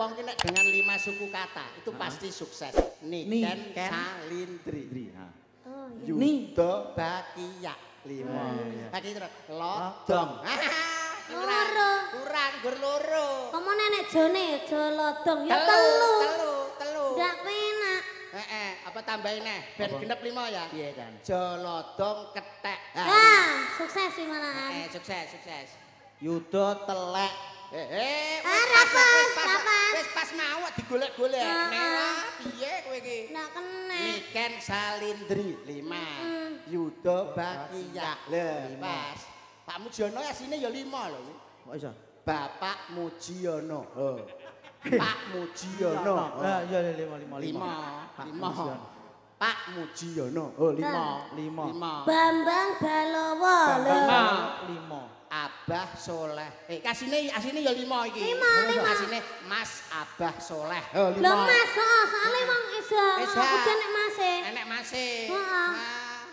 wong ki nek dengan 5 suku kata itu pasti sukses. Niken salindri. Oh iya. Yuda bakiya 5. Lagi terus lodong. Loro. Kurang gur loro. Kamu nenek jone jolodong ya Telu. Ndak penak. Apa tambahin ben genep 5 ya? Piye kan? Jolodong kethek. Sukses di malahan. Sukses. Yuda telek. Wis pas mau digolek-golek. Mewah piye kowe iki? Ndak kena. Niken salindri 5. Yuda bakiya. Lha pas. Pak Mujiono asline ya 5 lho. Kok iso? Bapak Mujiono. Pak Mujiono. Lah iya 5. 5. Pak Mujiono. Oh 5. Bambang Balowo lho. 5. Abah Soleh. Asine ya 5 iki. 5. Asine Mas Abah Soleh. Oh 5. Lho Mas, soalnya wong Esa. Udah nek Mase. Enek Mase.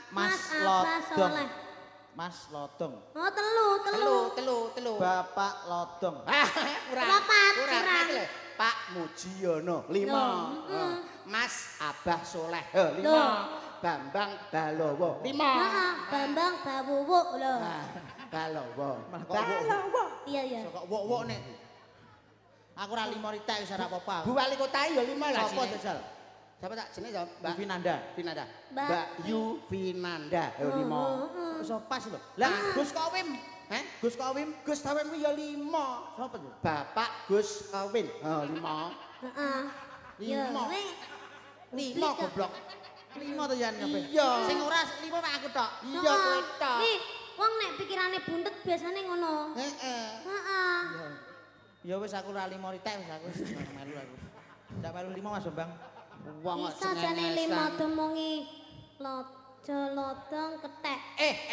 Mas Abah Lodong. Soleh. Mas Lodong. Oh telu. Bapak Lodong. Kurang. Kurang. Pak Mujiono 5. Mas Abah Soleh 5. Bambang Balowo 5. Bambang Bawuwu lho. Balowo. Iya. Kok wok nek. Aku ora 5 ritek wis ora apa-apa. Bu Wali Kota ya 5 lah. Sopo jajal? Siapa tak jenenge Mbak Vinanda. Mbak Yu Vinanda 5. Iso pas lho. Lah Gus Kawim. Gus Kawim. Gus Kawim ya 5. Sopo tuh? Bapak Gus Kawin 5. Heeh. 5 goblok. 5 to jan kabeh. Iya. Sing ora 5 mek aku tok. Iya kowe tok. Nih, wong nek pikirane buntet biasane ngono. Heeh. Ya wis aku ora 5 ritek wis aku wis melu aku. Ndak melu 5 Mas Bambang. Wong Bisa jane 5 demungi lodong kethek.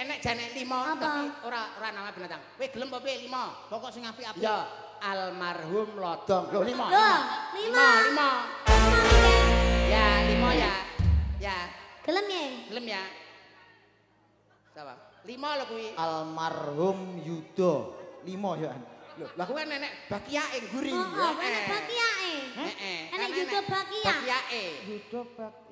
Enek jane 5 tapi ora nama binatang. Kowe gelem apa piye 5? Pokok sing apik-apik. Ya, almarhum lodong. Lho 5. Loh, 5. Ya, 5 ya. Ya. Gelem ya? Gelem ya. Sapa? 5 lho kuwi. Almarhum Yuda 5 ya. Lho, lah kuwi nenek bakiake nguri. Enek bakiake. Enek Yuda bakia. Bakiake. Yuda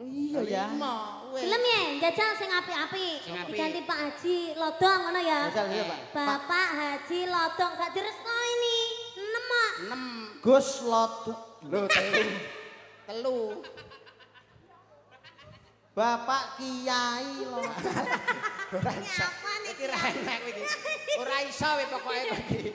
iya ya. 5. Gelem ya, jajal sing apik-apik. Diganti Pak Haji Lodong ngono ya. Jajal iya, Pak. Bapak Haji Lodong gak diresno ini. 6 kok. 6. Gus Lodong. Lho, telu. Bapak Kiai lho. Ora iso. Iki ra enak iki. Ora iso we pokoke iki.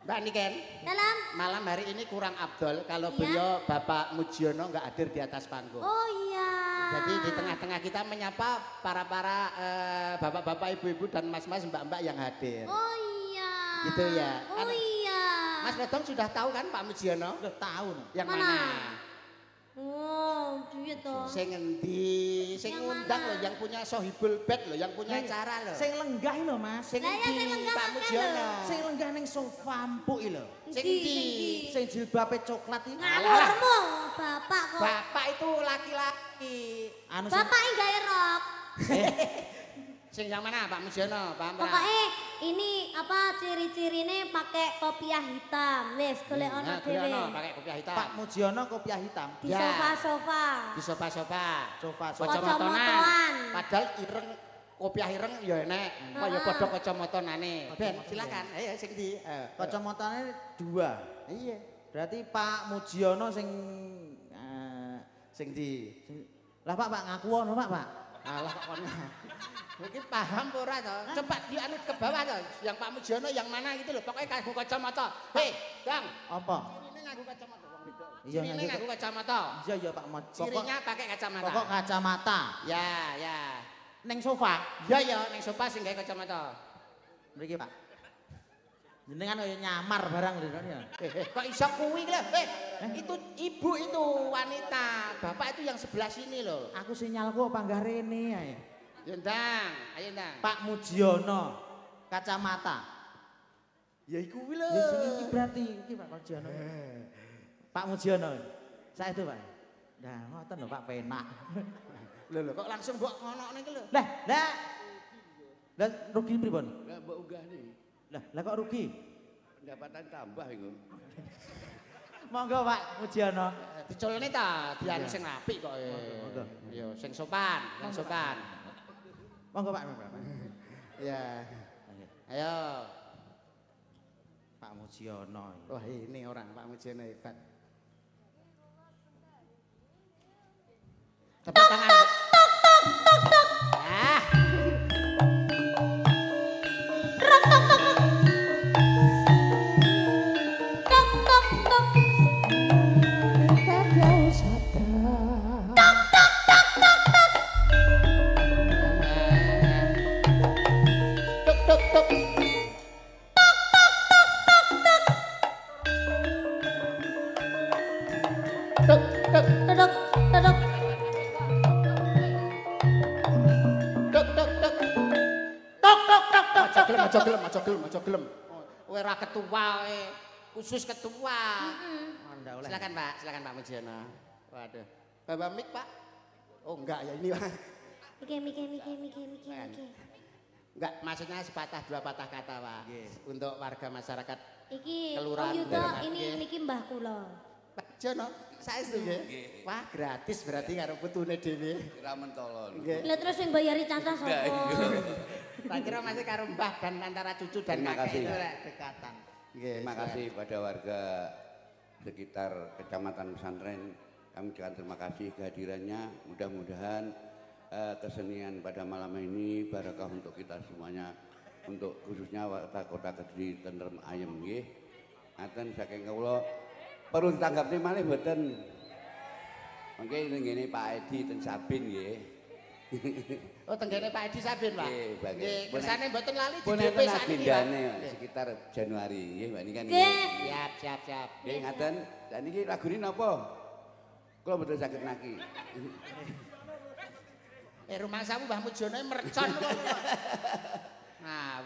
Mbak Niken. Dalam. Malam hari ini kurang abdol kalau beliau Bapak Mujiono enggak hadir di atas panggung. Oh iya. Jadi di tengah-tengah kita menyapa para bapak-bapak, ibu-ibu dan mas-mas, mbak-mbak yang hadir. Oh iya. Gitu ya. Oh iya. Mas Lodong sudah tahu kan Pak Mujiono? Udah tahu. Yang mana? Oh, piye to? Sing endi? Sing ngundang loh, yang punya sohibul bed loh, yang punya acara loh. Sing lenggah lho Mas. Sing Lah ya, sing endi lenggah Pak makan Mujiono? lho. Sing lenggah ning sofa empuk lho. Sing endi? Sing jilbabe coklat iki. Ngawurmu, bapak kok. Bapak itu laki-laki. Anu Bapak ini gawe rok. Sing yang mana Pak Mujiono? Paham Pak? Pokoknya ini apa ciri-cirine pakai kopiah hitam. Wis golek ono dhewe. Pakai kopiah hitam. Pak Mujiono kopiah hitam. Di Ya. sofa-sofa. Di sofa-sofa. Sofa-sofa. Kacamataan. Padahal ireng kopiah ireng ya enek. Kaya padha kacamatane. Ben, silakan. Ayo sing ndi? Kacamatane 2. Iya. Berarti Pak Mujiono sing Sing ndi? Lah Pak ngaku ono Pak. Alah kok kono. Mungkin paham ora to? Coba dianut ke bawah to. Yang Pak Mujiono yang mana gitu loh. Pokoknya nganggo kacamata. Hei, Bang. Apa? Ini nganggo kacamata wong beda. Iya, Ini nganggo kacamata. Iya ya Pak Moj. Cirinya pakai kacamata. Pokok kacamata. Ya. Ning sofa. Ya ning sofa sing gawe kacamata. Mriki Pak. Jenengan kaya nyamar barang lho ya. Kok iso kuwi lho? Itu ibu itu wanita. Bapak itu yang sebelah sini loh. Aku sinyalku apa enggak rene ae. Yo ndang, ayo ndang. Pak Mujiono kacamata. Ya iku kuwi lho. Ya sing iki berarti iki Pak Mujiono. Pak Mujiono. Saya itu Pak. Nah, ngoten lho Pak penak. Lho kok langsung mbok ngonokne iki lho. Lah rugi pripun? Lah mbok unggah nih. Lah kok rugi? pendapatan tambah iku. Monggo Pak Mujiono. Diculne ta, dianu sing apik kok. Monggo. Yo sing sopan, sing sopan. Monggo Pak. Ya. Ayo. Pak Mujiono. Wah, ini orang Pak Mujiono hebat. Tepuk tangan. Ah. Aja gelem. Kowe ora ketua kowe. Khusus ketua. Silakan Pak Mujiono. Waduh. Bawa mic Pak. Oh enggak ya ini Pak. Miki. Enggak, maksudnya sepatah dua patah kata Pak. Untuk warga masyarakat Iki Kelurahan Om Yudo Kelurahan, ini nggih. niki mbah kula. Pak Jono, saestu nggih. Wah, gratis berarti karo putune dhewe. Kira mentolon. Nggih. Lah terus sing bayari caca sapa? Tak kira masih karo mbah dan antara cucu dan Terima kakek kasih. itu lah dekatan. Nggih. Terima kasih pada warga sekitar Kecamatan Pesantren. Kami ucapkan terima kasih kehadirannya. Mudah-mudahan kesenian pada malam ini barakah untuk kita semuanya. Untuk khususnya warga Kota Kediri tentrem ayem nggih. Ngaten saking kawula perlu ditanggapne malih mboten. Mangke ngene Pak Edi ten Sabin nggih. Oh, tenggene Pak Edi Sabin, Pak. Nggih, Pak. Nggih, kersane mboten lali di Pun DP enten sakniki, Pak. agendane sekitar Januari nggih Mbak nikan Nggih. nggih. Siap. Nggih ngaten. Dan iki lagune napa? Kula mboten saged naki. Rumah samu Mbah Mujiono mercon kok. Nah,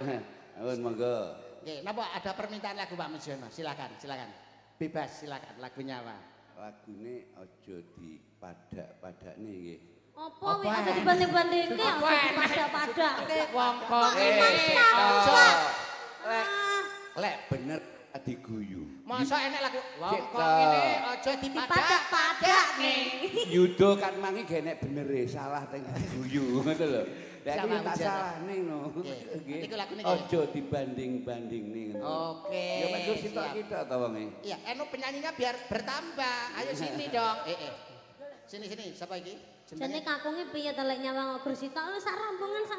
Nuwun monggo. nggih, napa ada permintaan lagu Pak Mujiono? Silakan. Bebas silakan lagunya Pak. Lagune aja dipadak-padakne nggih. Apa wi aja dibanding-bandingke aja dipadak-padakke. Wong kok Masa Lek bener diguyu. Masa enek lagu wong Cek kok to. ngene aja dipadak-padakke. Yudo kan mangi genek benere salah teng diguyu ngono lho. Lah iki Sama tak ujian. salahne no. Nggih. Iku lagune nggih. Aja dibanding-bandingne ngono. Oke. Ya mengko sitok siap. kita ta wonge. Iya, penyanyinya biar bertambah. Ayo sini dong. Sini. Siapa iki? Jane kakunge piye to lek nyawang gresita lu sak rombongan sak